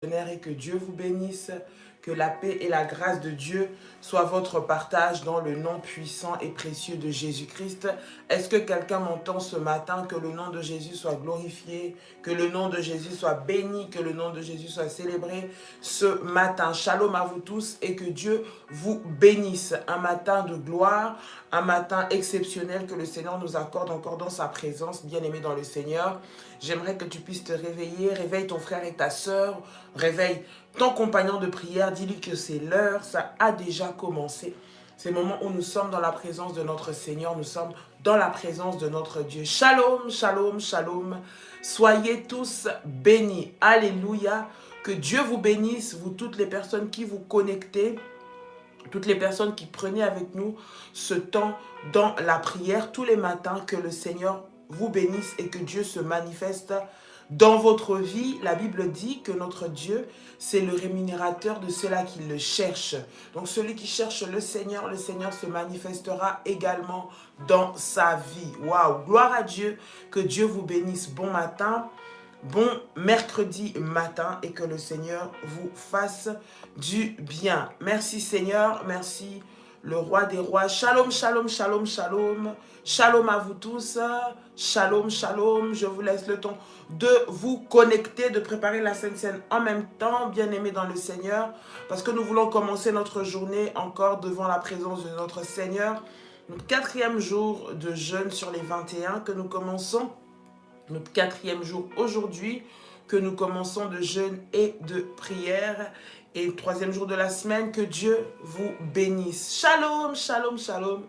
Et que Dieu vous bénisse, que la paix et la grâce de Dieu soient votre partage dans le nom puissant et précieux de Jésus-Christ. Est-ce que quelqu'un m'entend ce matin? Que le nom de Jésus soit glorifié, que le nom de Jésus soit béni, que le nom de Jésus soit célébré ce matin. Shalom à vous tous et que Dieu vous bénisse. Un matin de gloire, un matin exceptionnel que le Seigneur nous accorde encore dans sa présence, bien-aimé dans le Seigneur. J'aimerais que tu puisses te réveiller, réveille ton frère et ta sœur, réveille ton compagnon de prière, dis-lui que c'est l'heure, ça a déjà commencé. C'est le moment où nous sommes dans la présence de notre Seigneur, nous sommes dans la présence de notre Dieu. Shalom, shalom, shalom. Soyez tous bénis. Alléluia. Que Dieu vous bénisse, vous toutes les personnes qui vous connectez, toutes les personnes qui prenaient avec nous ce temps dans la prière tous les matins. Que le Seigneur vous bénisse et que Dieu se manifeste dans votre vie. La Bible dit que notre Dieu, c'est le rémunérateur de ceux-là qui le cherchent. Donc celui qui cherche le Seigneur se manifestera également dans sa vie. Waouh, gloire à Dieu, que Dieu vous bénisse. Bon matin, bon mercredi matin et que le Seigneur vous fasse du bien. Merci Seigneur, merci le roi des rois. Shalom, shalom, shalom, shalom. Shalom à vous tous. Shalom, shalom. Je vous laisse le temps de vous connecter, de préparer la Sainte Seine en même temps, bien-aimés dans le Seigneur, parce que nous voulons commencer notre journée encore devant la présence de notre Seigneur. Notre 4e jour de jeûne sur les 21 que nous commençons. Notre 4e jour aujourd'hui que nous commençons de jeûne et de prière. Et le 3e jour de la semaine, que Dieu vous bénisse. Shalom, shalom, shalom.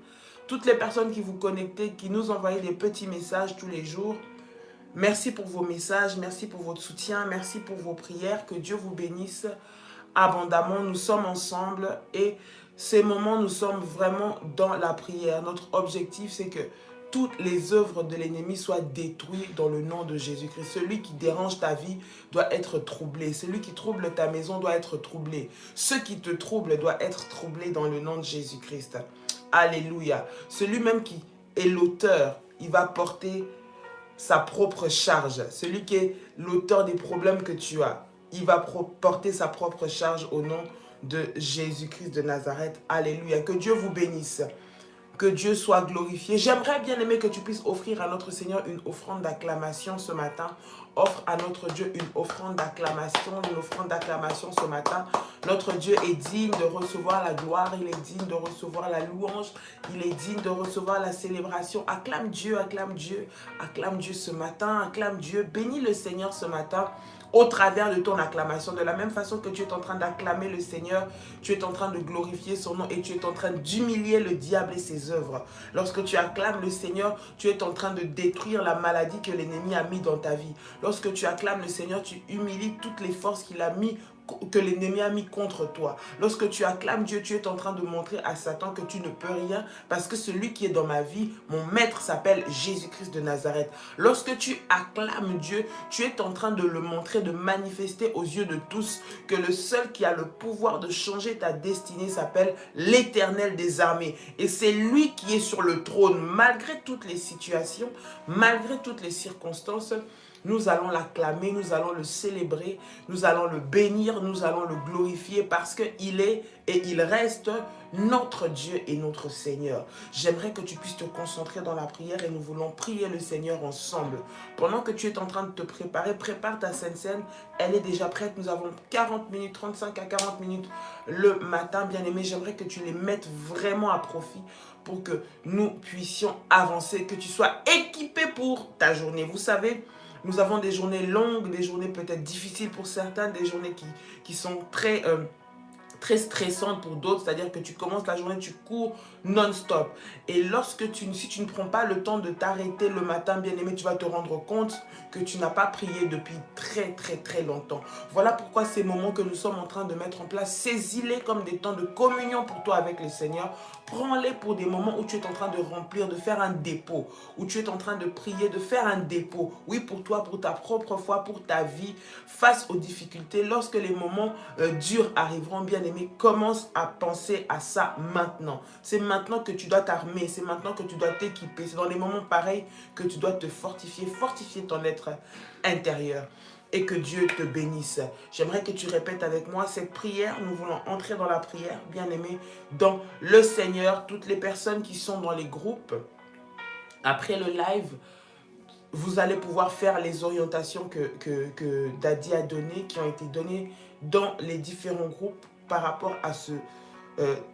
Toutes les personnes qui vous connectez, qui nous envoient des petits messages tous les jours. Merci pour vos messages, merci pour votre soutien, merci pour vos prières. Que Dieu vous bénisse abondamment. Nous sommes ensemble et ces moments, nous sommes vraiment dans la prière. Notre objectif, c'est que toutes les œuvres de l'ennemi soient détruites dans le nom de Jésus-Christ. Celui qui dérange ta vie doit être troublé. Celui qui trouble ta maison doit être troublé. Ceux qui te troublent doivent être troublés dans le nom de Jésus-Christ. Alléluia. Celui même qui est l'auteur, il va porter sa propre charge. Celui qui est l'auteur des problèmes que tu as, il va porter sa propre charge au nom de Jésus-Christ de Nazareth. Alléluia. Que Dieu vous bénisse. Que Dieu soit glorifié. J'aimerais bien aimer que tu puisses offrir à notre Seigneur une offrande d'acclamation ce matin. Offre à notre Dieu une offrande d'acclamation ce matin. Notre Dieu est digne de recevoir la gloire, il est digne de recevoir la louange, il est digne de recevoir la célébration. Acclame Dieu, acclame Dieu, acclame Dieu ce matin, acclame Dieu. Bénis le Seigneur ce matin au travers de ton acclamation. De la même façon que tu es en train d'acclamer le Seigneur, tu es en train de glorifier son nom et tu es en train d'humilier le diable et ses œuvres. Lorsque tu acclames le Seigneur, tu es en train de détruire la maladie que l'ennemi a mis dans ta vie. Lorsque tu acclames le Seigneur, tu humilies toutes les forces qu'il a mis, que l'ennemi a mis contre toi. Lorsque tu acclames Dieu, tu es en train de montrer à Satan que tu ne peux rien parce que celui qui est dans ma vie, mon maître s'appelle Jésus-Christ de Nazareth. Lorsque tu acclames Dieu, tu es en train de le montrer, de manifester aux yeux de tous que le seul qui a le pouvoir de changer ta destinée s'appelle l'Éternel des armées. Et c'est lui qui est sur le trône malgré toutes les situations, malgré toutes les circonstances. Nous allons l'acclamer, nous allons le célébrer, nous allons le bénir, nous allons le glorifier parce qu'il est et il reste notre Dieu et notre Seigneur. J'aimerais que tu puisses te concentrer dans la prière et nous voulons prier le Seigneur ensemble. Pendant que tu es en train de te préparer, prépare ta Sainte Seine, elle est déjà prête. Nous avons 40 minutes, 35 à 40 minutes le matin, bien-aimé. J'aimerais que tu les mettes vraiment à profit pour que nous puissions avancer, que tu sois équipé pour ta journée. Vous savez, nous avons des journées longues, des journées peut-être difficiles pour certains, des journées qui sont très stressantes pour d'autres. C'est-à-dire que tu commences la journée, tu cours non-stop. Et si tu ne prends pas le temps de t'arrêter le matin, bien-aimé, tu vas te rendre compte que tu n'as pas prié depuis très, très, très longtemps. Voilà pourquoi ces moments que nous sommes en train de mettre en place, saisis-les comme des temps de communion pour toi avec le Seigneur. Prends-les pour des moments où tu es en train de remplir, de faire un dépôt, où tu es en train de prier, de faire un dépôt. Oui, pour toi, pour ta propre foi, pour ta vie, face aux difficultés. Lorsque les moments durs arriveront, bien-aimé, commence à penser à ça maintenant. C'est maintenant que tu dois t'armer, c'est maintenant que tu dois t'équiper. C'est dans des moments pareils que tu dois te fortifier, fortifier ton être intérieur. et que Dieu te bénisse. J'aimerais que tu répètes avec moi cette prière. Nous voulons entrer dans la prière, bien-aimés, dans le Seigneur. Toutes les personnes qui sont dans les groupes, après le live, vous allez pouvoir faire les orientations que Daddy a données, qui ont été données dans les différents groupes par rapport à ce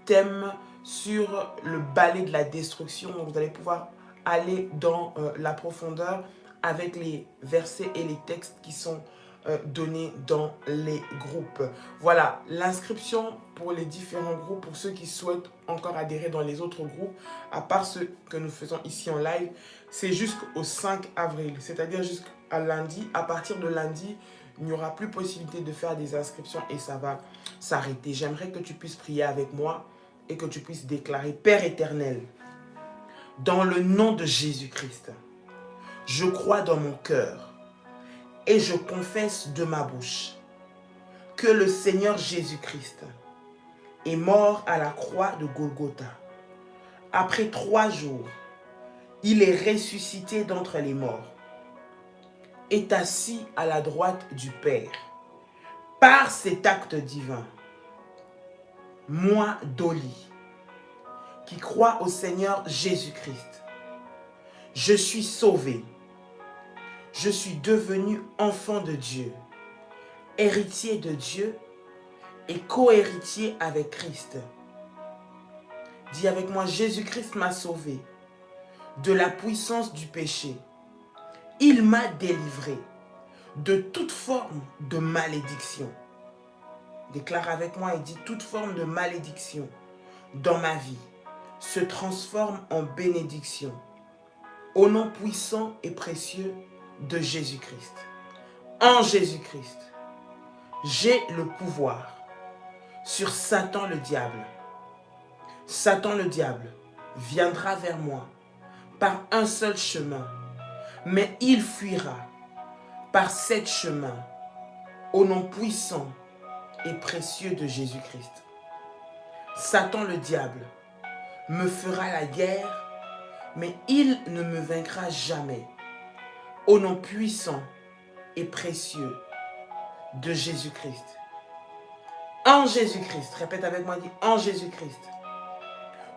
thème sur le balai de la destruction. Donc vous allez pouvoir aller dans la profondeur avec les versets et les textes qui sont donnés dans les groupes. Voilà, l'inscription pour les différents groupes, pour ceux qui souhaitent encore adhérer dans les autres groupes, à part ceux que nous faisons ici en live, c'est jusqu'au 5 avril, c'est-à-dire jusqu'à lundi. À partir de lundi, il n'y aura plus possibilité de faire des inscriptions et ça va s'arrêter. J'aimerais que tu puisses prier avec moi et que tu puisses déclarer: Père éternel, dans le nom de Jésus-Christ, je crois dans mon cœur et je confesse de ma bouche que le Seigneur Jésus-Christ est mort à la croix de Golgotha. Après 3 jours, il est ressuscité d'entre les morts, est assis à la droite du Père. Par cet acte divin, moi, Dolly, qui crois au Seigneur Jésus-Christ, je suis sauvé. Je suis devenu enfant de Dieu, héritier de Dieu et co-héritier avec Christ. Dis avec moi: Jésus-Christ m'a sauvé de la puissance du péché. Il m'a délivré de toute forme de malédiction. Déclare avec moi et dis: toute forme de malédiction dans ma vie se transforme en bénédiction. Au nom puissant et précieux de Jésus-Christ. En Jésus-Christ, j'ai le pouvoir sur Satan le diable. Satan le diable viendra vers moi par un seul chemin, mais il fuira par 7 chemins, au nom puissant et précieux de Jésus-Christ. Satan le diable me fera la guerre, mais il ne me vaincra jamais. Au nom puissant et précieux de Jésus-Christ. En Jésus-Christ, répète avec moi, dis: en Jésus-Christ,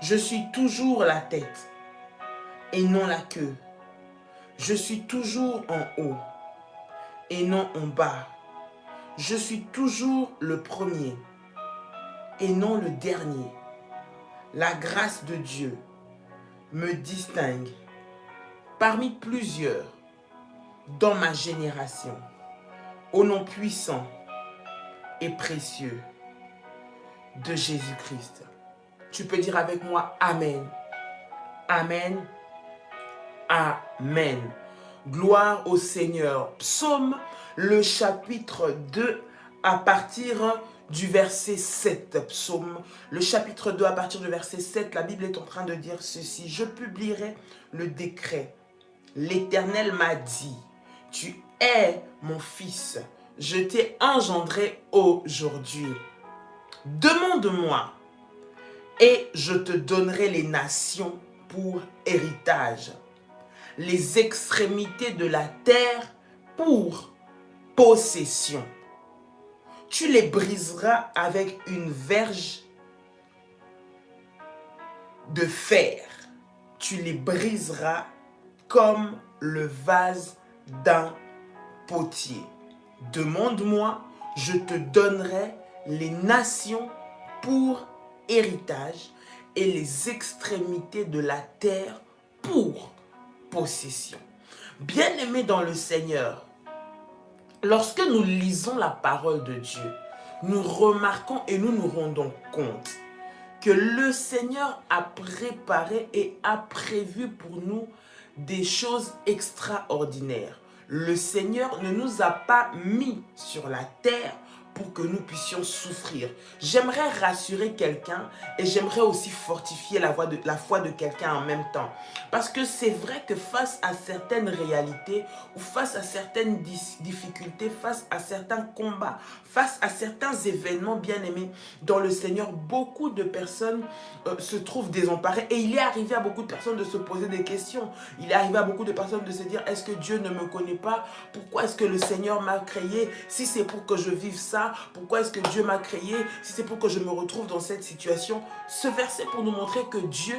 je suis toujours la tête et non la queue. Je suis toujours en haut et non en bas. Je suis toujours le premier et non le dernier. La grâce de Dieu me distingue parmi plusieurs dans ma génération, au nom puissant et précieux de Jésus-Christ. Tu peux dire avec moi: Amen, Amen, Amen. Gloire au Seigneur. Psaume, le chapitre 2, à partir du verset 7. Psaume, le chapitre 2, à partir du verset 7, la Bible est en train de dire ceci: je publierai le décret. L'Éternel m'a dit: tu es mon fils, je t'ai engendré aujourd'hui. Demande-moi et je te donnerai les nations pour héritage, les extrémités de la terre pour possession. Tu les briseras avec une verge de fer. Tu les briseras comme le vase d'un potier. Demande-moi, je te donnerai les nations pour héritage et les extrémités de la terre pour possession. Bien-aimés dans le Seigneur, lorsque nous lisons la parole de Dieu, nous remarquons et nous nous rendons compte que le Seigneur a préparé et a prévu pour nous des choses extraordinaires. Le Seigneur ne nous a pas mis sur la terre pour que nous puissions souffrir. J'aimerais rassurer quelqu'un et j'aimerais aussi fortifier la foi de quelqu'un en même temps. Parce que c'est vrai que face à certaines réalités ou face à certaines difficultés, face à certains combats, face à certains événements bien-aimés dans le Seigneur, beaucoup de personnes se trouvent désemparées. Et il est arrivé à beaucoup de personnes de se poser des questions. Il est arrivé à beaucoup de personnes de se dire, est-ce que Dieu ne me connaît pas? Pourquoi est-ce que le Seigneur m'a créé? Si c'est pour que je vive ça, pourquoi est-ce que Dieu m'a créé? Si c'est pour que je me retrouve dans cette situation. Ce verset pour nous montrer que Dieu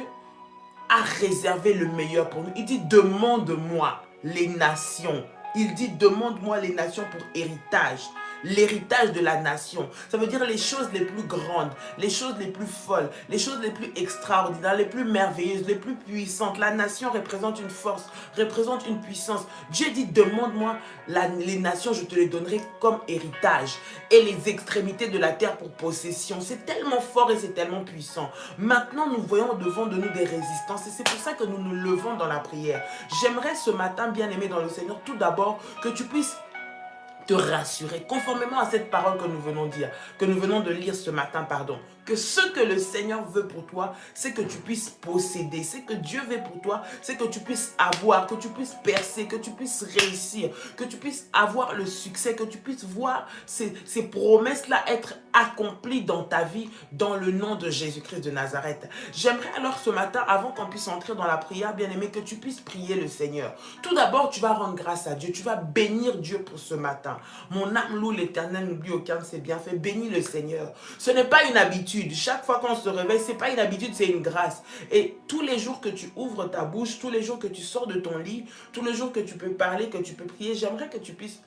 a réservé le meilleur pour nous. Il dit, demande-moi les nations. Il dit, demande-moi les nations pour héritage. L'héritage de la nation. Ça veut dire les choses les plus grandes, les choses les plus folles, les choses les plus extraordinaires, les plus merveilleuses, les plus puissantes. La nation représente une force, représente une puissance. Dieu dit, demande-moi les nations, je te les donnerai comme héritage. Et les extrémités de la terre pour possession. C'est tellement fort et c'est tellement puissant. Maintenant, nous voyons devant de nous des résistances et c'est pour ça que nous nous levons dans la prière. J'aimerais ce matin, bien-aimé dans le Seigneur, tout d'abord que tu puisses te rassurer, conformément à cette parole que nous venons de lire ce matin, que ce que le Seigneur veut pour toi, c'est que tu puisses posséder. Ce que Dieu veut pour toi, c'est que tu puisses avoir, que tu puisses percer, que tu puisses réussir, que tu puisses avoir le succès, que tu puisses voir ces promesses-là être accomplies dans ta vie, dans le nom de Jésus-Christ de Nazareth. J'aimerais alors ce matin, avant qu'on puisse entrer dans la prière, bien-aimé, que tu puisses prier le Seigneur. Tout d'abord, tu vas rendre grâce à Dieu, tu vas bénir Dieu pour ce matin. Mon âme loue l'Éternel, n'oublie aucun de ses bienfaits. Bénis le Seigneur. Ce n'est pas une habitude. Chaque fois qu'on se réveille, ce n'est pas une habitude, c'est une grâce. Et tous les jours que tu ouvres ta bouche, tous les jours que tu sors de ton lit, tous les jours que tu peux parler, que tu peux prier, j'aimerais que tu puisses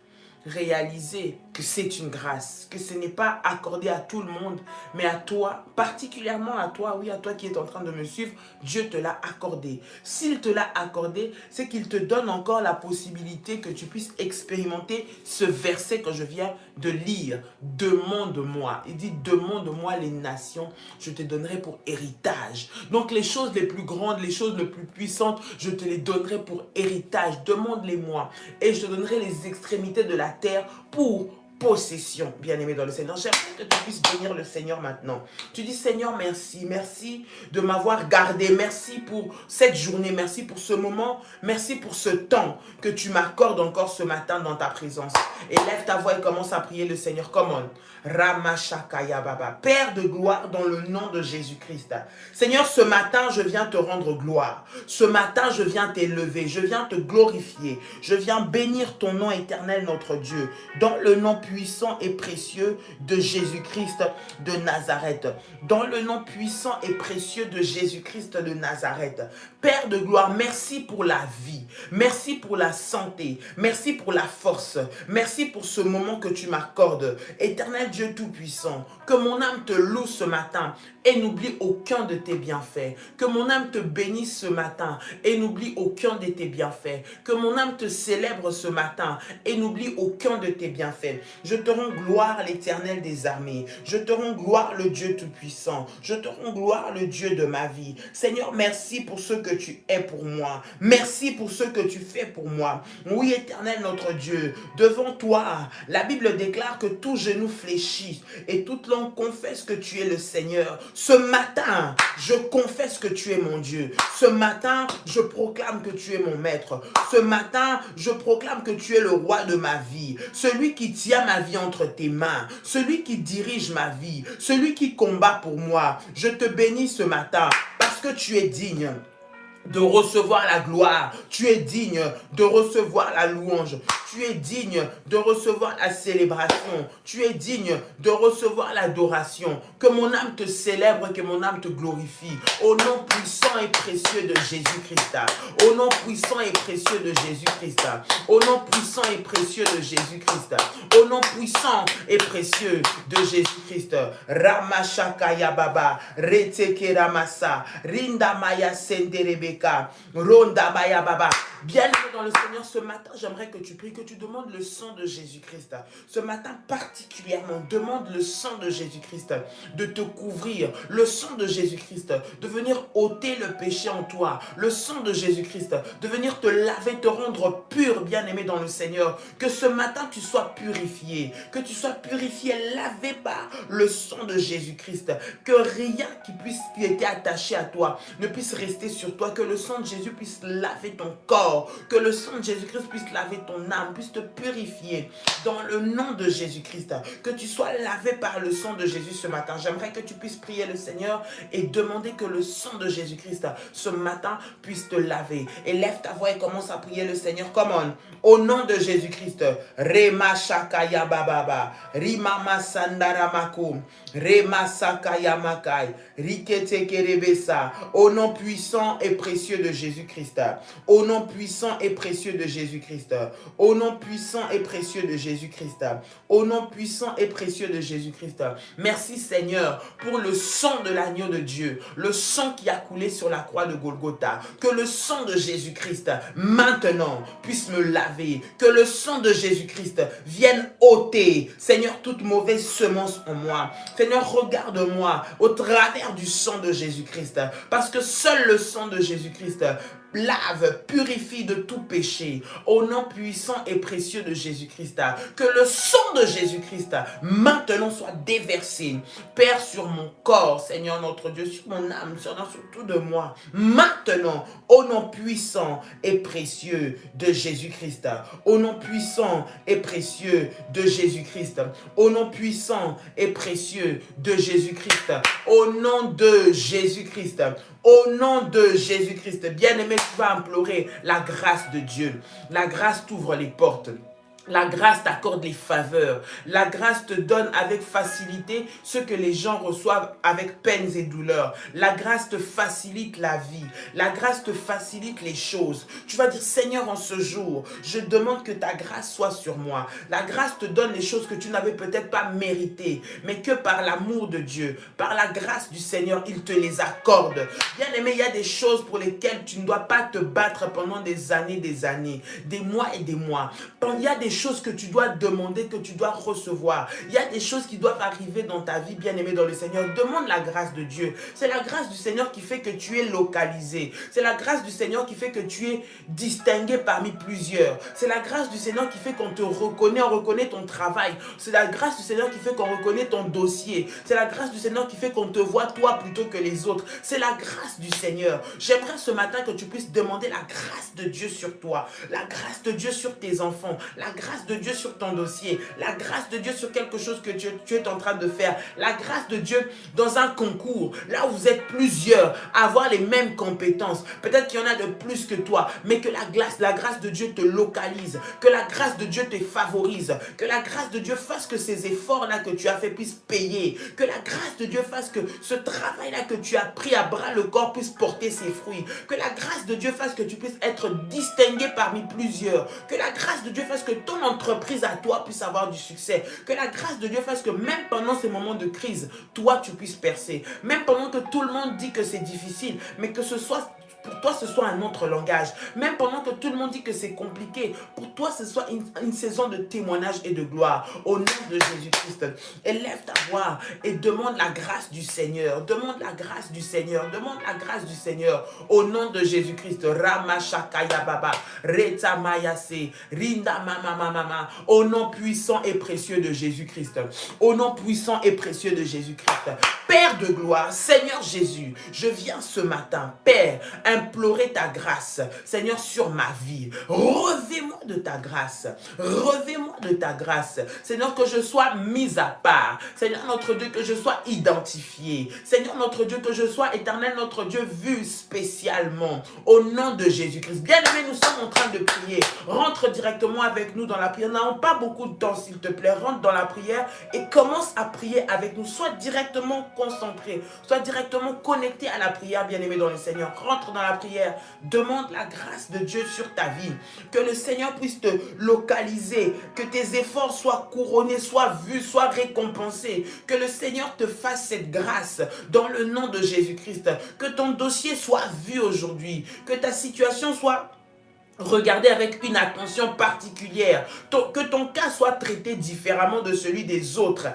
réaliser que c'est une grâce, que ce n'est pas accordé à tout le monde, mais à toi, particulièrement à toi, oui, à toi qui es en train de me suivre, Dieu te l'a accordé. S'il te l'a accordé, c'est qu'il te donne encore la possibilité que tu puisses expérimenter ce verset que je viens de lire. Demande-moi. Il dit, demande-moi les nations, je te donnerai pour héritage. Donc les choses les plus grandes, les choses les plus puissantes, je te les donnerai pour héritage. Demande-les-moi et je te donnerai les extrémités de la terre pour possession, bien-aimé dans le Seigneur. J'aimerais que tu puisses bénir le Seigneur maintenant. Tu dis, Seigneur, merci. Merci de m'avoir gardé. Merci pour cette journée. Merci pour ce moment. Merci pour ce temps que tu m'accordes encore ce matin dans ta présence. Et lève ta voix et commence à prier le Seigneur. Come on. Ramashakaya Baba. Père de gloire dans le nom de Jésus-Christ. Seigneur, ce matin, je viens te rendre gloire. Ce matin, je viens t'élever. Je viens te glorifier. Je viens bénir ton nom éternel, notre Dieu. Dans le nom puissant et précieux de Jésus-Christ de Nazareth. Dans le nom puissant et précieux de Jésus-Christ de Nazareth. Père de gloire, merci pour la vie. Merci pour la santé. Merci pour la force. Merci pour ce moment que tu m'accordes. Éternel Dieu Tout-Puissant, que mon âme te loue ce matin et n'oublie aucun de tes bienfaits. Que mon âme te bénisse ce matin et n'oublie aucun de tes bienfaits. Que mon âme te célèbre ce matin et n'oublie aucun de tes bienfaits. Je te rends gloire l'Éternel des armées. Je te rends gloire le Dieu Tout-Puissant. Je te rends gloire le Dieu de ma vie. Seigneur, merci pour ce que tu es pour moi. Merci pour ce que tu fais pour moi. Oui, Éternel notre Dieu, devant toi, la Bible déclare que tout genou fléchit et toute langue confesse que tu es le Seigneur. Ce matin, je confesse que tu es mon Dieu. Ce matin, je proclame que tu es mon maître. Ce matin, je proclame que tu es le roi de ma vie. Celui qui tient ma vie entre tes mains. Celui qui dirige ma vie. Celui qui combat pour moi. Je te bénis ce matin parce que tu es digne de recevoir la gloire. Tu es digne de recevoir la louange. Tu es digne de recevoir la célébration. Tu es digne de recevoir l'adoration. Que mon âme te célèbre, que mon âme te glorifie. Au nom puissant et précieux de Jésus-Christ. Au nom puissant et précieux de Jésus-Christ. Au nom puissant et précieux de Jésus-Christ. Au nom puissant et précieux de Jésus-Christ. Ramashakaya Baba. Reteke Ramasa. Rinda Maya Senderebeka. Ronda Maya Baba. Bien-aimé dans le Seigneur, ce matin, j'aimerais que tu pries, que tu demandes le sang de Jésus-Christ. Ce matin particulièrement, demande le sang de Jésus-Christ de te couvrir, le sang de Jésus-Christ de venir ôter le péché en toi, le sang de Jésus-Christ de venir te laver, te rendre pur, bien-aimé dans le Seigneur. Que ce matin, tu sois purifié, que tu sois purifié, lavé par le sang de Jésus-Christ. Que rien qui était attaché à toi ne puisse rester sur toi, que le sang de Jésus puisse laver ton corps, que le sang de Jésus-Christ puisse laver ton âme, puisse te purifier dans le nom de Jésus-Christ, que tu sois lavé par le sang de Jésus ce matin. J'aimerais que tu puisses prier le Seigneur et demander que le sang de Jésus-Christ ce matin puisse te laver. Et lève ta voix et commence à prier le Seigneur. Come on. Au nom de Jésus-Christ. Rema shakaya bababa, rimama sandaramako, rema sakaya makai, rikete kerebesa. Au nom puissant et précieux de Jésus-Christ. Au nom puissant et précieux de Jésus-Christ. Au nom puissant et précieux de Jésus-Christ. Au nom puissant et précieux de Jésus-Christ. Merci Seigneur pour le sang de l'agneau de Dieu, le sang qui a coulé sur la croix de Golgotha. Que le sang de Jésus-Christ maintenant puisse me laver. Que le sang de Jésus-Christ vienne ôter, Seigneur, toute mauvaise semence en moi. Seigneur, regarde-moi au travers du sang de Jésus-Christ. Parce que seul le sang de Jésus-Christ lave, purifie de tout péché. Au nom puissant et précieux de Jésus-Christ, que le sang de Jésus-Christ maintenant soit déversé, Père, sur mon corps, Seigneur notre Dieu, sur mon âme, Seigneur, sur tout de moi. Maintenant, au nom puissant et précieux de Jésus-Christ, au nom puissant et précieux de Jésus-Christ, au nom puissant et précieux de Jésus-Christ, au nom de Jésus-Christ, au nom de Jésus-Christ. Bien-aimé, tu vas implorer la grâce de Dieu. La grâce t'ouvre les portes. La grâce t'accorde les faveurs. La grâce te donne avec facilité ce que les gens reçoivent avec peines et douleurs. La grâce te facilite la vie. La grâce te facilite les choses. Tu vas dire, Seigneur, en ce jour, je demande que ta grâce soit sur moi. La grâce te donne les choses que tu n'avais peut-être pas méritées, mais que par l'amour de Dieu, par la grâce du Seigneur, il te les accorde. Bien aimé, il y a des choses pour lesquelles tu ne dois pas te battre pendant des années, des mois et des mois. Il y a des choses que tu dois demander, que tu dois recevoir. Il y a des choses qui doivent arriver dans ta vie, bien-aimé dans le Seigneur. Demande la grâce de Dieu. C'est la grâce du Seigneur qui fait que tu es localisé. C'est la grâce du Seigneur qui fait que tu es distingué parmi plusieurs. C'est la grâce du Seigneur qui fait qu'on te reconnaît, on reconnaît ton travail. C'est la grâce du Seigneur qui fait qu'on reconnaît ton dossier. C'est la grâce du Seigneur qui fait qu'on te voit toi plutôt que les autres. C'est la grâce du Seigneur. J'aimerais ce matin que tu puisses demander la grâce de Dieu sur toi, la grâce de Dieu sur tes enfants, la grâce de Dieu sur ton dossier, la grâce de Dieu sur quelque chose que tu es en train de faire, la grâce de Dieu dans un concours, là où vous êtes plusieurs à avoir les mêmes compétences. Peut-être qu'il y en a de plus que toi, mais que la grâce de Dieu te localise, que la grâce de Dieu te favorise, que la grâce de Dieu fasse que ces efforts-là que tu as fait puissent payer, que la grâce de Dieu fasse que ce travail-là que tu as pris à bras le corps puisse porter ses fruits, que la grâce de Dieu fasse que tu puisses être distingué parmi plusieurs, que la grâce de Dieu fasse que ton entreprise à toi puisse avoir du succès, que la grâce de Dieu fasse que même pendant ces moments de crise, toi tu puisses percer, même pendant que tout le monde dit que c'est difficile, mais que ce soit pour toi, ce soit un autre langage. Même pendant que tout le monde dit que c'est compliqué, pour toi, ce soit une saison de témoignage et de gloire. Au nom de Jésus-Christ, élève ta voix et demande la grâce du Seigneur. Demande la grâce du Seigneur. Demande la grâce du Seigneur. Au nom de Jésus-Christ. Rama Shakaya Baba. Reta Mayase. Rinda Mama Mama. Au nom puissant et précieux de Jésus-Christ. Au nom puissant et précieux de Jésus-Christ. Père de gloire, Seigneur Jésus, je viens ce matin, Père, implorer ta grâce, Seigneur, sur ma vie. Revêt-moi de ta grâce. Revêt-moi de ta grâce. Seigneur, que je sois mis à part. Seigneur, notre Dieu, que je sois identifié. Seigneur, notre Dieu, que je sois éternel, notre Dieu, vu spécialement. Au nom de Jésus-Christ. Bien-aimés, nous sommes en train de prier. Rentre directement avec nous dans la prière. Nous n'avons pas beaucoup de temps, s'il te plaît. Rentre dans la prière et commence à prier avec nous. Sois directement concentré. Sois directement connecté à la prière, bien-aimé dans le Seigneur. Rentre dans la prière. Demande la grâce de Dieu sur ta vie. Que le Seigneur puisse te localiser. Que tes efforts soient couronnés, soient vus, soient récompensés. Que le Seigneur te fasse cette grâce dans le nom de Jésus-Christ. Que ton dossier soit vu aujourd'hui. Que ta situation soit regardé avec une attention particulière, que ton cas soit traité différemment de celui des autres,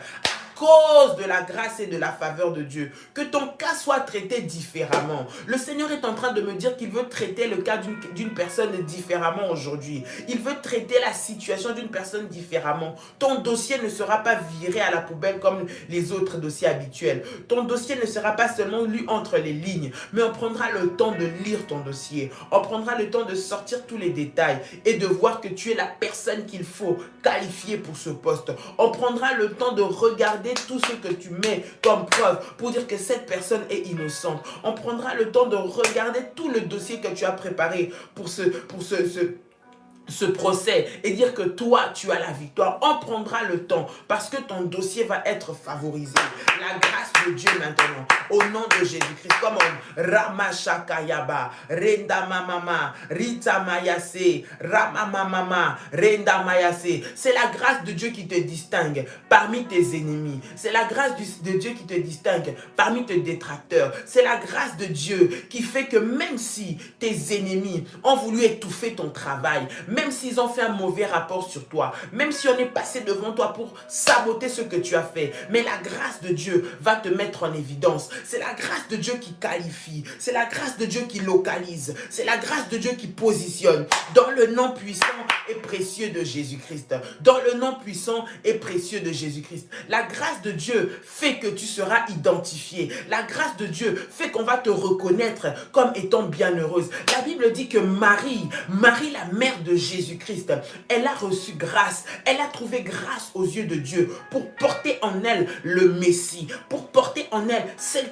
cause de la grâce et de la faveur de Dieu, que ton cas soit traité différemment. Le Seigneur est en train de me dire qu'il veut traiter le cas d'une personne différemment aujourd'hui. Il veut traiter la situation d'une personne différemment. Ton dossier ne sera pas viré à la poubelle comme les autres dossiers habituels. Ton dossier ne sera pas seulement lu entre les lignes, mais on prendra le temps de lire ton dossier. On prendra le temps de sortir tous les détails et de voir que tu es la personne qu'il faut qualifier pour ce poste. On prendra le temps de regarder tout ce que tu mets comme preuve pour dire que cette personne est innocente. On prendra le temps de regarder tout le dossier que tu as préparé pour ce procès et dire que toi, tu as la victoire. On prendra le temps parce que ton dossier va être favorisé. La grâce de Dieu maintenant, au nom de Jésus-Christ, comme on Ramashakayaba, Renda Mamama, Rita Mayase, Ramamamama, Renda Mayase. C'est la grâce de Dieu qui te distingue parmi tes ennemis. C'est la grâce de Dieu qui te distingue parmi tes détracteurs. C'est la grâce de Dieu qui fait que même si tes ennemis ont voulu étouffer ton travail, même s'ils ont fait un mauvais rapport sur toi, même si on est passé devant toi pour saboter ce que tu as fait, mais la grâce de Dieu va te mettre en évidence. C'est la grâce de Dieu qui qualifie, c'est la grâce de Dieu qui localise, c'est la grâce de Dieu qui positionne dans le nom puissant et précieux de Jésus-Christ. Dans le nom puissant et précieux de Jésus-Christ. La grâce de Dieu fait que tu seras identifié. La grâce de Dieu fait qu'on va te reconnaître comme étant bienheureuse. La Bible dit que Marie, la mère de Jésus-Christ, elle a reçu grâce, elle a trouvé grâce aux yeux de Dieu pour porter en elle le Messie, pour porter en elle celui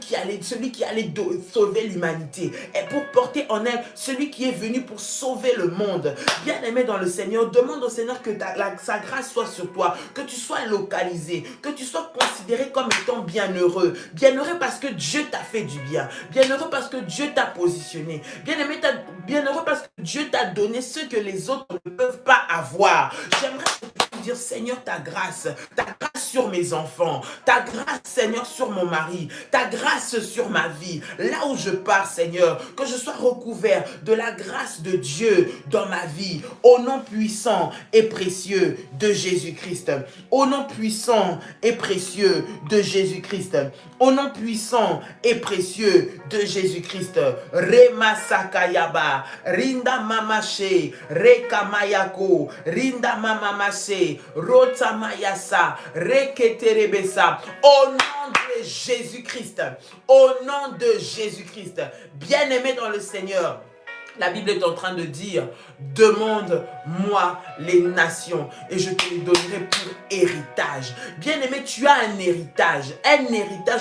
qui allait sauver l'humanité, et pour porter en elle celui qui est venu pour sauver le monde. Bien-aimé dans le Seigneur, demande au Seigneur que sa grâce soit sur toi, que tu sois localisé, que tu sois considéré comme étant bienheureux. Bienheureux parce que Dieu t'a fait du bien, bienheureux parce que Dieu t'a positionné, bienheureux parce que Dieu t'a donné ce que les autres ne peuvent pas avoir. J'aimerais dire, Seigneur, ta grâce sur mes enfants, ta grâce, Seigneur, sur mon mari, ta grâce sur ma vie, là où je pars, Seigneur, que je sois recouvert de la grâce de Dieu dans ma vie, au nom puissant et précieux de Jésus-Christ, au nom puissant et précieux de Jésus-Christ, au nom puissant et précieux de Jésus-Christ. Rema Sakayaba, Rinda Mamache, Reka Mayako, Rinda Mamamase, Rota Mayasa, Reketerebesa. Au nom de Jésus-Christ, au nom de Jésus-Christ, bien-aimé dans le Seigneur, la Bible est en train de dire, demande-moi les nations et je te les donnerai pour héritage. Bien-aimé, tu as un héritage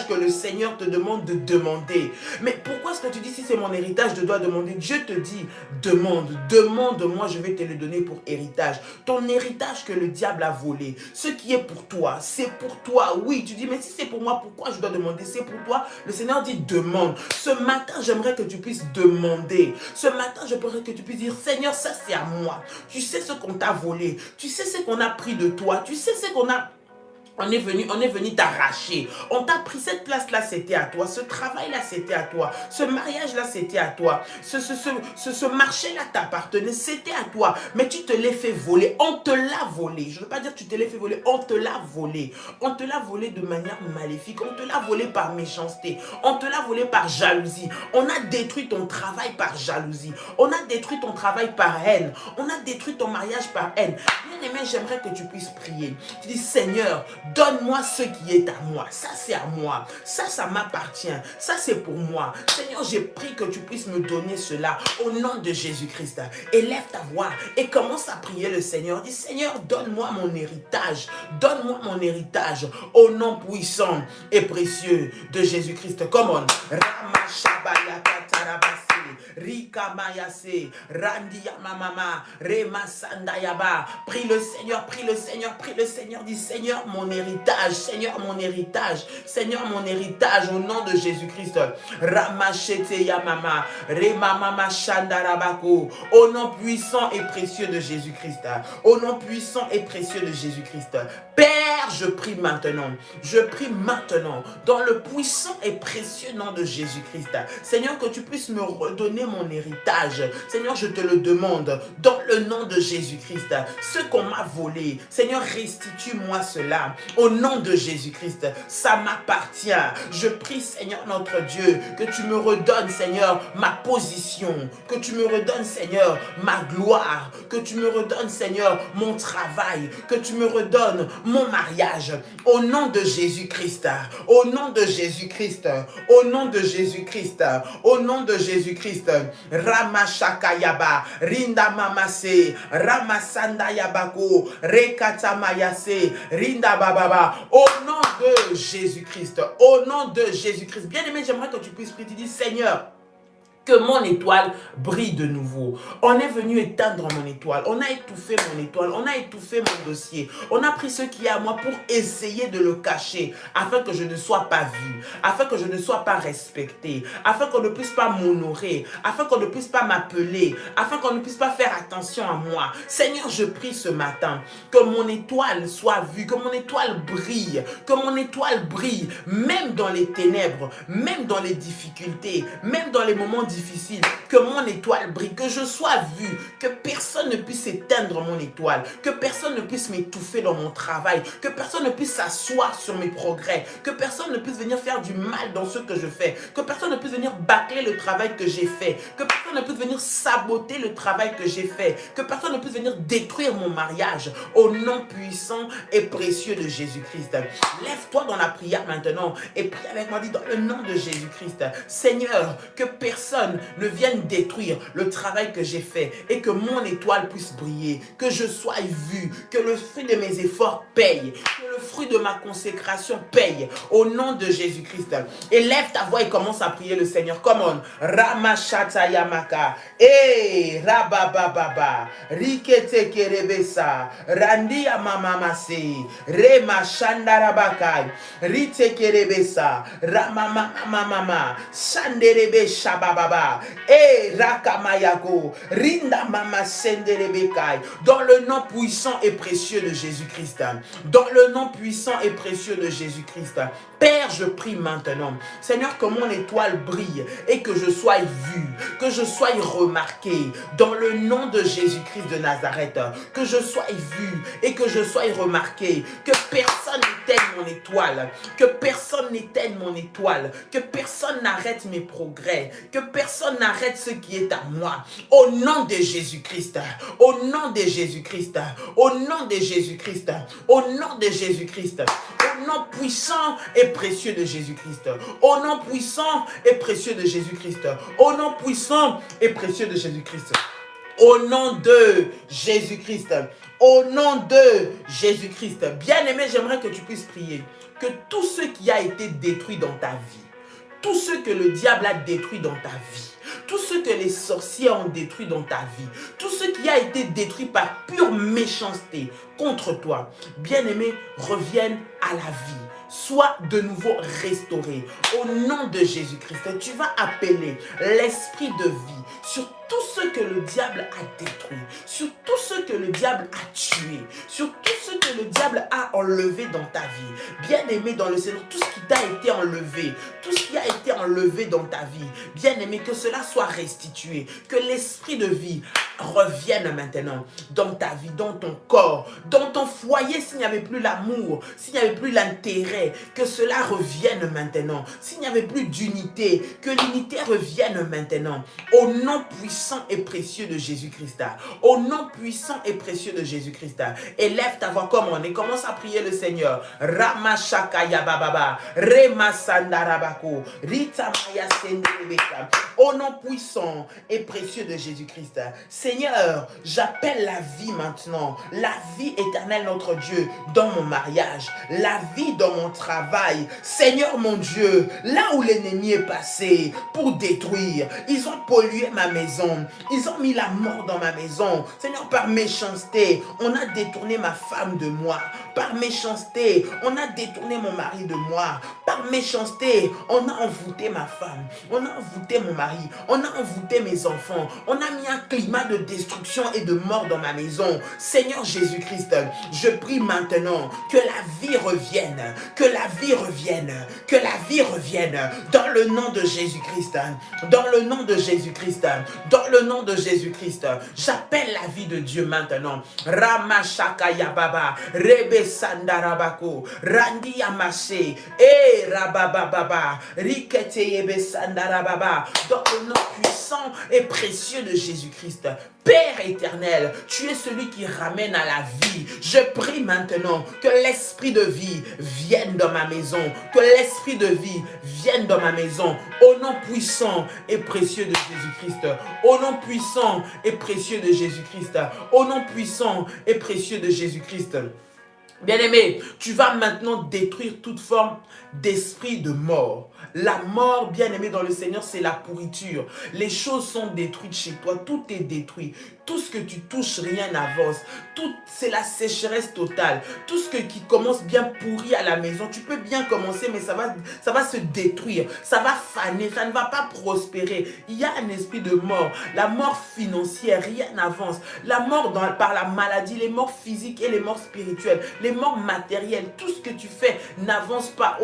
que le Seigneur te demande de demander. Mais pourquoi est-ce que tu dis, si c'est mon héritage, je dois demander? Dieu te dit, demande-moi, je vais te le donner pour héritage. Ton héritage que le diable a volé, ce qui est pour toi, c'est pour toi. Oui, tu dis, mais si c'est pour moi, pourquoi je dois demander? C'est pour toi. Le Seigneur dit, demande. Ce matin, j'aimerais que tu puisses demander. Ce matin, je pourrais que tu puisses dire, Seigneur, ça c'est à moi. Tu sais ce qu'on t'a volé. Tu sais ce qu'on a pris de toi. Tu sais ce qu'on a... On est venu t'arracher. On t'a pris cette place-là, c'était à toi. Ce travail-là, c'était à toi. Ce mariage-là, c'était à toi. Ce marché-là t'appartenait, c'était à toi. Mais tu te l'es fait voler. On te l'a volé. Je ne veux pas dire que tu te l'es fait voler. On te l'a volé. On te l'a volé de manière maléfique. On te l'a volé par méchanceté. On te l'a volé par jalousie. On a détruit ton travail par jalousie. On a détruit ton travail par haine. On a détruit ton mariage par haine. Bien aimé, j'aimerais que tu puisses prier. Tu dis, Seigneur, donne-moi ce qui est à moi. Ça, c'est à moi. Ça m'appartient. Ça, c'est pour moi. Seigneur, j'ai prié que tu puisses me donner cela au nom de Jésus-Christ. Élève ta voix et commence à prier le Seigneur. Dis, Seigneur, donne-moi mon héritage. Donne-moi mon héritage au nom puissant et précieux de Jésus-Christ. Come on. Rika Mayase, Randia Mamama, Rema Sandayaba. Prie le Seigneur, prie le Seigneur, prie le Seigneur. Dis, Seigneur, mon héritage, Seigneur, mon héritage, Seigneur, mon héritage, au nom de Jésus-Christ. Ramachete Yamama, Rema Mama Shandarabako, au nom puissant et précieux de Jésus-Christ. Au nom puissant et précieux de Jésus-Christ. Père, je prie maintenant, dans le puissant et précieux nom de Jésus-Christ. Seigneur, que tu puisses me redonner volé mon héritage, Seigneur, je te le demande, dans le nom de Jésus-Christ, ce qu'on m'a volé, Seigneur, restitue-moi cela, au nom de Jésus-Christ, ça m'appartient. Je prie, Seigneur notre Dieu, que tu me redonnes, Seigneur, ma position, que tu me redonnes, Seigneur, ma gloire, que tu me redonnes, Seigneur, mon travail, que tu me redonnes mon mariage, au nom de Jésus-Christ, au nom de Jésus-Christ, au nom de Jésus-Christ, au nom de Jésus-Christ. Ramashakayaba, Rinda Mamase, Ramasanda Yabako, Rekata Mayase, Rinda Bababa, au nom de Jésus-Christ, au nom de Jésus-Christ. Bien-aimé, j'aimerais que tu puisses prier, tu dis, Seigneur, que mon étoile brille de nouveau. On est venu éteindre mon étoile. On a étouffé mon étoile. On a étouffé mon dossier. On a pris ce qui est à moi pour essayer de le cacher afin que je ne sois pas vu, afin que je ne sois pas respecté, afin qu'on ne puisse pas m'honorer, afin qu'on ne puisse pas m'appeler, afin qu'on ne puisse pas faire attention à moi. Seigneur, je prie ce matin que mon étoile soit vue, que mon étoile brille, même dans les ténèbres, même dans les difficultés, même dans les moments difficile, que mon étoile brille, que je sois vu, que personne ne puisse éteindre mon étoile, que personne ne puisse m'étouffer dans mon travail, que personne ne puisse s'asseoir sur mes progrès, que personne ne puisse venir faire du mal dans ce que je fais, que personne ne puisse venir bâcler le travail que j'ai fait, que personne ne puisse venir saboter le travail que j'ai fait, que personne ne puisse venir détruire mon mariage, au nom puissant et précieux de Jésus-Christ. Lève-toi dans la prière maintenant et prie avec moi, dis dans le nom de Jésus-Christ, Seigneur, que personne ne vienne détruire le travail que j'ai fait et que mon étoile puisse briller, que je sois vu, que le fruit de mes efforts paye, que le fruit de ma consécration paye, au nom de Jésus-Christ. Élève ta voix et commence à prier le Seigneur. Come on. Ramashata Yamaka. Rabababa. Rikete Kerebesa. Randi Amamamase. Rema Shandarabakai. Rite Kerebesa. Ramamamama. Sanderebe Shababa. Rakamayako, Rinda Mama Senderebekai, dans le nom puissant et précieux de Jésus-Christ, dans le nom puissant et précieux de Jésus-Christ. Père, je prie maintenant, Seigneur, que mon étoile brille et que je sois vu, que je sois remarqué, dans le nom de Jésus-Christ de Nazareth, que je sois vu et que je sois remarqué, que personne n'éteigne mon étoile, que personne n'éteigne mon étoile, que personne n'arrête mes progrès, que personne n'arrête ce qui est à moi, au nom de Jésus-Christ, au nom de Jésus-Christ, au nom de Jésus-Christ, au nom de Jésus-Christ, au nom puissant et précieux de Jésus-Christ, au nom puissant et précieux de Jésus-Christ, au nom puissant et précieux de Jésus-Christ, au nom de Jésus-Christ, au nom de Jésus-Christ. Bien-aimé, j'aimerais que tu puisses prier que tout ce qui a été détruit dans ta vie, tout ce que le diable a détruit dans ta vie, tout ce que les sorciers ont détruit dans ta vie, tout ce qui a été détruit par pure méchanceté contre toi, bien-aimé, revienne à la vie. Sois de nouveau restauré. Au nom de Jésus-Christ, tu vas appeler l'esprit de vie sur tout ce que le diable a détruit, sur tout ce que le diable a tué, sur tout ce que le diable a enlevé dans ta vie. Bien-aimé dans le Seigneur, tout ce qui t'a été enlevé, tout ce qui a été enlevé dans ta vie, bien-aimé, que cela soit restitué, que l'esprit de vie revienne maintenant dans ta vie, dans ton corps, dans ton foyer. S'il n'y avait plus l'amour, s'il n'y avait plus l'intérêt, que cela revienne maintenant. S'il n'y avait plus d'unité, que l'unité revienne maintenant. Au nom puissant et précieux de Jésus-Christ. Au nom puissant et précieux de Jésus-Christ. Élève ta voix comme on est. Commence à prier le Seigneur. Ramashaka Yabababa. Remasandarabako. Ritamaya Senderebeka. Au nom puissant et précieux de Jésus-Christ. Seigneur, j'appelle la vie maintenant. La vie éternelle, notre Dieu, dans mon mariage. La vie dans mon travail. Seigneur mon Dieu, là où l'ennemi est passé pour détruire, ils ont pollué ma maison, ils ont mis la mort dans ma maison. Seigneur, par méchanceté, on a détourné ma femme de moi. Par méchanceté, on a détourné mon mari de moi. Par Par méchanceté, on a envoûté ma femme, on a envoûté mon mari, on a envoûté mes enfants, on a mis un climat de destruction et de mort dans ma maison. Seigneur Jésus-Christ, je prie maintenant que la vie revienne, que la vie revienne, que la vie revienne dans le nom de Jésus-Christ, dans le nom de Jésus-Christ, dans le nom de Jésus-Christ. J'appelle la vie de Dieu maintenant. Ramashakaya Baba, Rebe Sandarabako, Randi Yamase, Rabababa, Riketeyebe Sandarababa, dans le nom puissant et précieux de Jésus-Christ. Père éternel, tu es celui qui ramène à la vie. Je prie maintenant que l'esprit de vie vienne dans ma maison, que l'esprit de vie vienne dans ma maison, au nom puissant et précieux de Jésus-Christ, au nom puissant et précieux de Jésus-Christ, au nom puissant et précieux de Jésus-Christ. Bien-aimé, tu vas maintenant détruire toute forme d'esprit de mort. La mort, bien-aimé dans le Seigneur, c'est la pourriture. Les choses sont détruites chez toi, tout est détruit. Tout ce que tu touches, rien n'avance. C'est la sécheresse totale. Tout ce qui commence bien pourri à la maison, tu peux bien commencer, mais ça va se détruire. Ça va faner, ça ne va pas prospérer. Il y a un esprit de mort. La mort financière, rien n'avance. La mort par la maladie, les morts physiques et les morts spirituelles, les morts matérielles, tout ce que tu fais n'avance pas.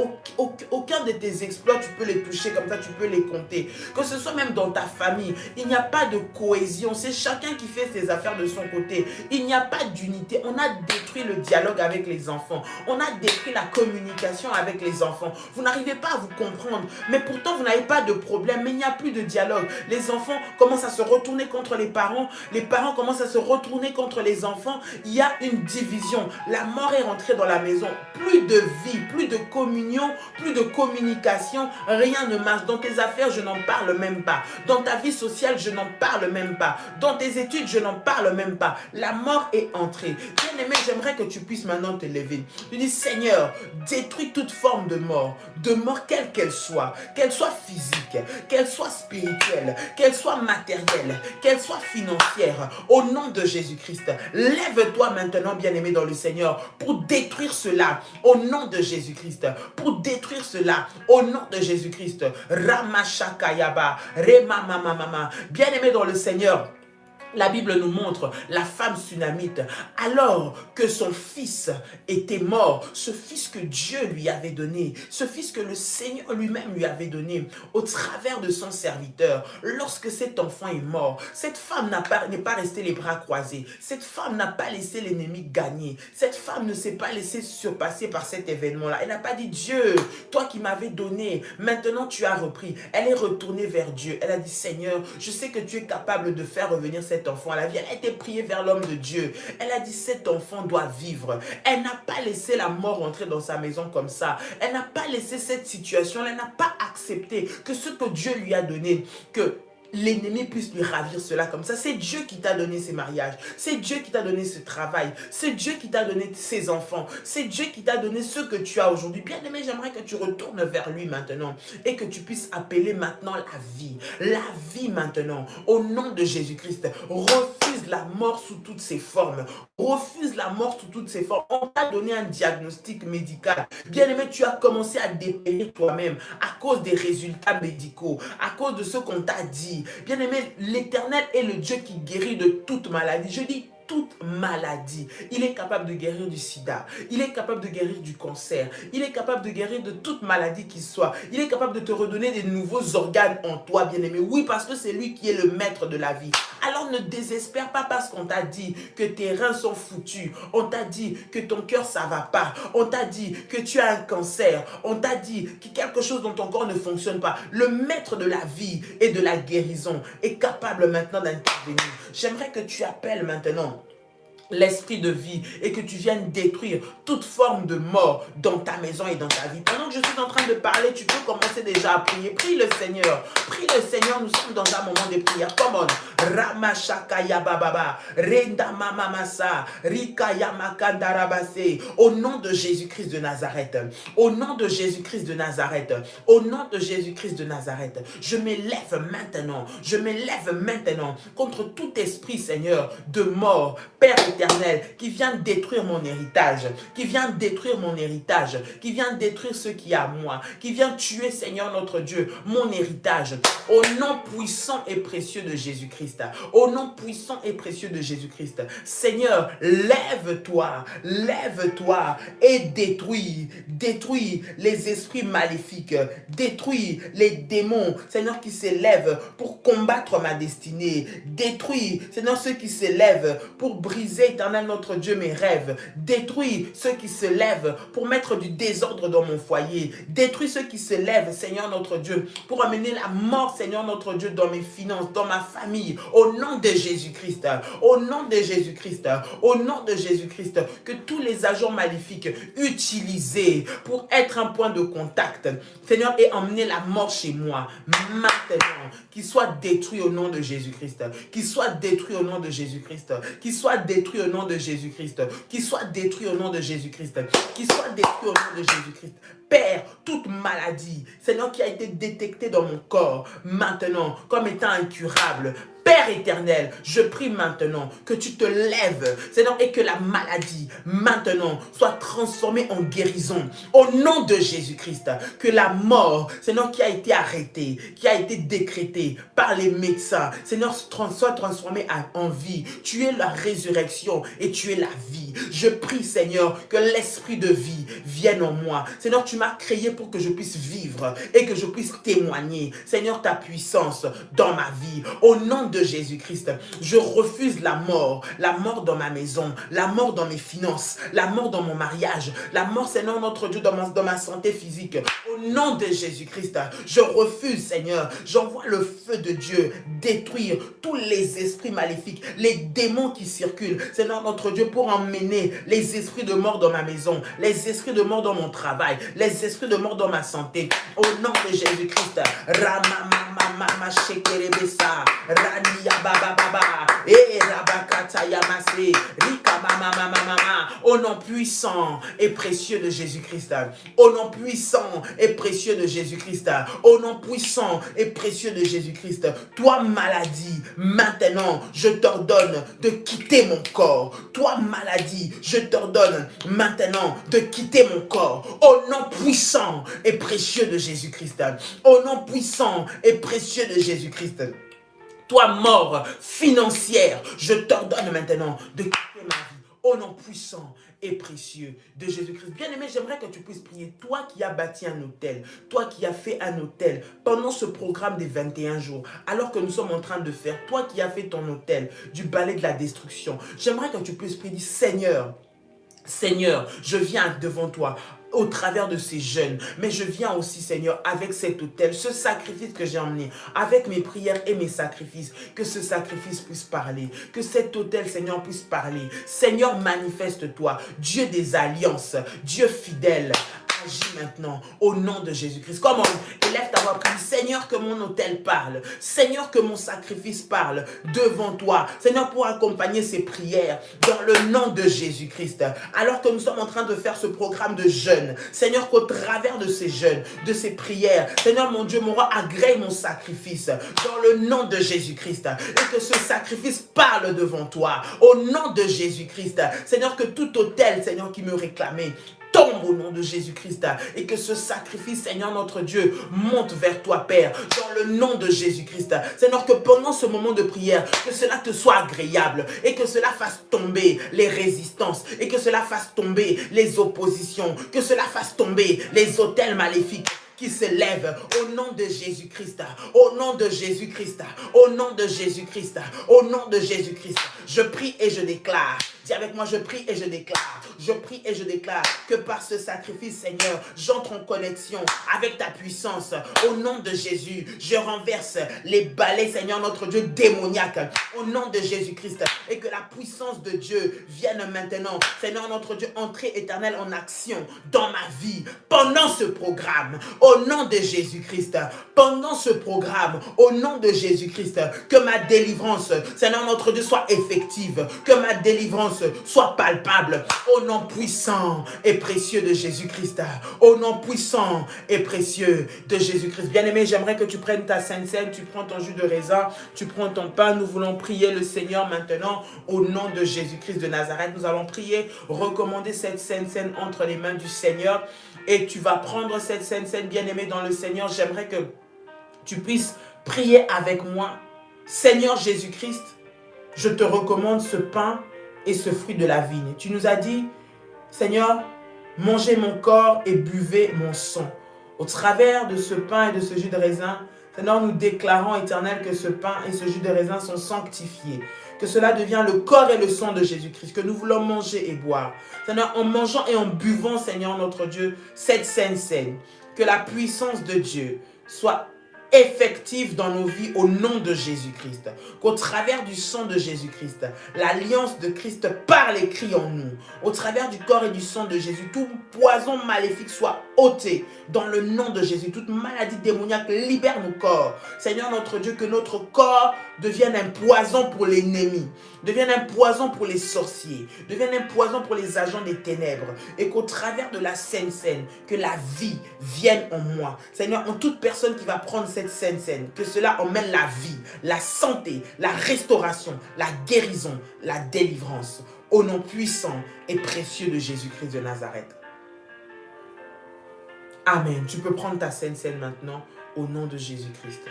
Aucun de tes exploits, tu peux les toucher comme ça, tu peux les compter. Que ce soit même dans ta famille, il n'y a pas de cohésion. C'est chacun qui fait ses affaires de son côté. Il n'y a pas d'unité. On a détruit le dialogue avec les enfants. On a détruit la communication avec les enfants. Vous n'arrivez pas à vous comprendre. Mais pourtant, vous n'avez pas de problème. Mais il n'y a plus de dialogue. Les enfants commencent à se retourner contre les parents. Les parents commencent à se retourner contre les enfants. Il y a une division. La mort est rentrée dans la maison. Plus de vie, plus de communion, plus de communication. Rien ne marche. Dans tes affaires, je n'en parle même pas. Dans ta vie sociale, je n'en parle même pas. Dans tes études, je n'en parle même pas. La mort est entrée. Bien-aimé, j'aimerais que tu puisses maintenant te lever. Tu dis, Seigneur, détruis toute forme de mort quelle qu'elle soit physique, qu'elle soit spirituelle, qu'elle soit matérielle, qu'elle soit financière, au nom de Jésus-Christ. Lève-toi maintenant, bien-aimé dans le Seigneur, pour détruire cela, au nom de Jésus-Christ, pour détruire cela, au nom de Jésus-Christ. Ramashakayaba, Remamamamama. Bien-aimé dans le Seigneur, la Bible nous montre la femme sunamite, alors que son fils était mort, ce fils que Dieu lui avait donné, ce fils que le Seigneur lui-même lui avait donné, au travers de son serviteur, lorsque cet enfant est mort, cette femme n'est pas restée les bras croisés, cette femme n'a pas laissé l'ennemi gagner, cette femme ne s'est pas laissée surpasser par cet événement-là. Elle n'a pas dit, Dieu, toi qui m'avais donné, maintenant tu as repris. Elle est retournée vers Dieu. Elle a dit, Seigneur, je sais que tu es capable de faire revenir cet enfant à la vie. Elle a été priée vers l'homme de Dieu. Elle a dit, cet enfant doit vivre. Elle n'a pas laissé la mort entrer dans sa maison comme ça. Elle n'a pas laissé cette situation. Elle n'a pas accepté que ce que Dieu lui a donné, que l'ennemi puisse lui ravir cela comme ça. C'est Dieu qui t'a donné ces mariages. C'est Dieu qui t'a donné ce travail. C'est Dieu qui t'a donné ces enfants. C'est Dieu qui t'a donné ce que tu as aujourd'hui. Bien aimé, j'aimerais que tu retournes vers lui maintenant et que tu puisses appeler maintenant la vie. La vie maintenant. Au nom de Jésus-Christ. Refuse la mort sous toutes ses formes. Refuse la mort sous toutes ses formes. On t'a donné un diagnostic médical. Bien aimé, tu as commencé à dépérir toi-même à cause des résultats médicaux, à cause de ce qu'on t'a dit. Bien-aimé, l'Éternel est le Dieu qui guérit de toute maladie. Je dis toute maladie. Il est capable de guérir du sida. Il est capable de guérir du cancer. Il est capable de guérir de toute maladie qui soit. Il est capable de te redonner des nouveaux organes en toi, bien-aimé. Oui, parce que c'est lui qui est le maître de la vie. Alors ne désespère pas parce qu'on t'a dit que tes reins sont foutus. On t'a dit que ton cœur, ça va pas. On t'a dit que tu as un cancer. On t'a dit que quelque chose dans ton corps ne fonctionne pas. Le maître de la vie et de la guérison est capable maintenant d'intervenir. J'aimerais que tu appelles maintenant l'esprit de vie et que tu viennes détruire toute forme de mort dans ta maison et dans ta vie. Pendant que je suis en train de parler, tu peux commencer déjà à prier. Prie le Seigneur. Prie le Seigneur. Nous sommes dans un moment de prière. Come on. Ramashakaya bababa. Renda mamamasa. Rikaya makandarabase. Au nom de Jésus-Christ de Nazareth. Au nom de Jésus-Christ de Nazareth. Au nom de Jésus-Christ de Nazareth. Je m'élève maintenant. Je m'élève maintenant contre tout esprit, Seigneur, de mort. Père éternel, qui vient détruire mon héritage, qui vient détruire mon héritage, qui vient détruire ce qui est à moi, qui vient tuer, Seigneur notre Dieu, mon héritage. Au nom puissant et précieux de Jésus-Christ, au nom puissant et précieux de Jésus-Christ, Seigneur, lève-toi et détruis les esprits maléfiques, détruis les démons, Seigneur, qui s'élèvent pour combattre ma destinée, détruis, Seigneur, ceux qui s'élèvent pour briser, éternel notre Dieu, mes rêves, détruis ceux qui se lèvent pour mettre du désordre dans mon foyer, détruis ceux qui se lèvent, Seigneur notre Dieu, pour amener la mort, Seigneur notre Dieu, dans mes finances, dans ma famille, au nom de Jésus-Christ, au nom de Jésus-Christ, au nom de Jésus-Christ, que tous les agents maléfiques utilisés pour être un point de contact, Seigneur, et emmener la mort chez moi, maintenant, qu'ils soient détruits au nom de Jésus-Christ, qu'ils soient détruits au nom de Jésus-Christ, qu'ils soient détruits au nom de Jésus-Christ, qu'ils soient détruits au nom de Jésus-Christ, qu'ils soient détruits au nom de Jésus-Christ. Père, toute maladie, Seigneur, qui a été détectée dans mon corps, maintenant, comme étant incurable, Père éternel, je prie maintenant que tu te lèves, Seigneur, et que la maladie, maintenant, soit transformée en guérison. Au nom de Jésus-Christ, que la mort, Seigneur, qui a été arrêtée, qui a été décrétée par les médecins, Seigneur, soit transformée en vie. Tu es la résurrection et tu es la vie. Je prie, Seigneur, que l'esprit de vie vienne en moi. Seigneur, tu m'as créé pour que je puisse vivre et que je puisse témoigner, Seigneur, ta puissance dans ma vie. Au nom de Jésus-Christ, je refuse la mort dans ma maison, la mort dans mes finances, la mort dans mon mariage, la mort, Seigneur notre Dieu, dans ma santé physique. Au nom de Jésus-Christ, je refuse, Seigneur, j'envoie le feu de Dieu détruire tous les esprits maléfiques, les démons qui circulent, Seigneur notre Dieu, pour emmener les esprits de mort dans ma maison, les esprits de mort dans mon travail, les esprits de mort dans ma santé. Au nom de Jésus-Christ, Ramamamama Shekerebesa, Rania Baba Baba, et Rabakata Yamase, Rika Mama Mama, au nom puissant et précieux de Jésus-Christ, au nom puissant et précieux de Jésus-Christ, au nom puissant et précieux de Jésus-Christ, toi maladie, maintenant je t'ordonne de quitter mon corps, toi maladie, je t'ordonne maintenant de quitter mon corps, au nom puissant et précieux de Jésus-Christ, au nom puissant et précieux de Jésus-Christ. Toi, mort financière, je t'ordonne maintenant de quitter ma vie au nom puissant et précieux de Jésus-Christ. Bien-aimé, j'aimerais que tu puisses prier. Toi qui as bâti un hôtel, toi qui as fait un hôtel pendant ce programme des 21 jours, alors que nous sommes en train de faire, toi qui as fait ton hôtel du balai de la destruction, j'aimerais que tu puisses prier, Seigneur, je viens devant toi au travers de ces jeunes, mais je viens aussi, Seigneur, avec cet autel, ce sacrifice que j'ai emmené, avec mes prières et mes sacrifices, que ce sacrifice puisse parler, que cet autel, Seigneur, puisse parler. Seigneur, manifeste-toi, Dieu des alliances, Dieu fidèle. Agis maintenant au nom de Jésus-Christ. Comment? Élève ta voix, prie. Seigneur, que mon autel parle. Seigneur, que mon sacrifice parle devant toi. Seigneur, pour accompagner ces prières dans le nom de Jésus-Christ. Alors que nous sommes en train de faire ce programme de jeûne, Seigneur, qu'au travers de ces jeûnes, de ces prières, Seigneur, mon Dieu, mon roi, agrée mon sacrifice dans le nom de Jésus-Christ. Et que ce sacrifice parle devant toi au nom de Jésus-Christ. Seigneur, que tout autel, Seigneur, qui me réclamait, tombe au nom de Jésus-Christ et que ce sacrifice, Seigneur notre Dieu, monte vers toi, Père, dans le nom de Jésus-Christ. Seigneur, que pendant ce moment de prière, que cela te soit agréable et que cela fasse tomber les résistances et que cela fasse tomber les oppositions, que cela fasse tomber les autels maléfiques qui se lèvent au nom de Jésus-Christ, au nom de Jésus-Christ, au nom de Jésus-Christ, au nom de Jésus-Christ. Je prie et je déclare. Dis avec moi, je prie et je déclare. Je prie et je déclare que par ce sacrifice, Seigneur, j'entre en connexion avec ta puissance. Au nom de Jésus, je renverse les balais, Seigneur, notre Dieu démoniaque. Au nom de Jésus-Christ. Et que la puissance de Dieu vienne maintenant, Seigneur, notre Dieu, entrer éternel en action dans ma vie pendant ce programme. Au nom de Jésus-Christ. Pendant ce programme, au nom de Jésus-Christ, que ma délivrance, Seigneur, notre Dieu, soit effective. Que ma délivrance délivrance soit palpable au nom puissant et précieux de Jésus-Christ. Au nom puissant et précieux de Jésus-Christ. Bien-aimé, j'aimerais que tu prennes ta Sainte Seine, tu prends ton jus de raisin, tu prends ton pain. Nous voulons prier le Seigneur maintenant au nom de Jésus-Christ de Nazareth. Nous allons prier, recommander cette Sainte Seine entre les mains du Seigneur. Et tu vas prendre cette Sainte Seine, bien-aimé dans le Seigneur. J'aimerais que tu puisses prier avec moi. Seigneur Jésus-Christ, je te recommande ce pain et ce fruit de la vigne. Tu nous as dit, Seigneur, mangez mon corps et buvez mon sang. Au travers de ce pain et de ce jus de raisin, Seigneur, nous déclarons, Éternel, que ce pain et ce jus de raisin sont sanctifiés. Que cela devient le corps et le sang de Jésus-Christ, que nous voulons manger et boire. Seigneur, en mangeant et en buvant, Seigneur notre Dieu, cette Sainte Seine, que la puissance de Dieu soit effective dans nos vies au nom de Jésus-Christ. Qu'au travers du sang de Jésus-Christ, l'alliance de Christ parle et crie en nous. Au travers du corps et du sang de Jésus, tout poison maléfique soit ôté dans le nom de Jésus. Toute maladie démoniaque libère nos corps. Seigneur notre Dieu, que notre corps devienne un poison pour l'ennemi, devienne un poison pour les sorciers, devienne un poison pour les agents des ténèbres, et qu'au travers de la Sainte Seine, que la vie vienne en moi. Seigneur, en toute personne qui va prendre cette Sainte Seine, que cela emmène la vie, la santé, la restauration, la guérison, la délivrance, au nom puissant et précieux de Jésus-Christ de Nazareth. Amen. Tu peux prendre ta Sainte Seine maintenant, au nom de Jésus-Christ.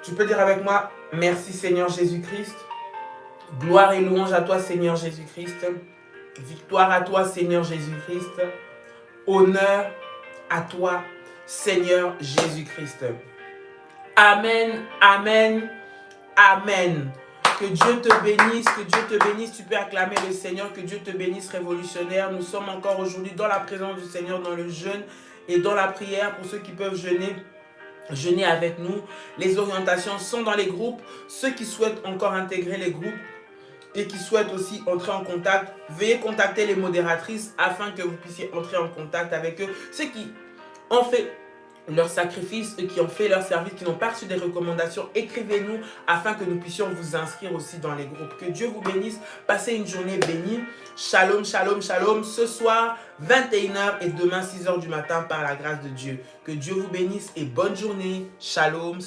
Tu peux dire avec moi, merci Seigneur Jésus-Christ. Gloire et louange à toi Seigneur Jésus-Christ. Victoire à toi Seigneur Jésus-Christ. Honneur à toi Seigneur Jésus-Christ. Amen, amen, amen. Que Dieu te bénisse, que Dieu te bénisse. Tu peux acclamer le Seigneur, que Dieu te bénisse révolutionnaire. Nous sommes encore aujourd'hui dans la présence du Seigneur, dans le jeûne et dans la prière pour ceux qui peuvent jeûner avec nous. Les orientations sont dans les groupes. Ceux qui souhaitent encore intégrer les groupes et qui souhaitent aussi entrer en contact, veuillez contacter les modératrices afin que vous puissiez entrer en contact avec eux. Ceux qui ont fait leur sacrifice, eux qui ont fait leur service, qui n'ont pas reçu des recommandations, écrivez-nous afin que nous puissions vous inscrire aussi dans les groupes. Que Dieu vous bénisse. Passez une journée bénie. Shalom, shalom, shalom. Ce soir, 21h et demain, 6h du matin, par la grâce de Dieu. Que Dieu vous bénisse et bonne journée. Shalom.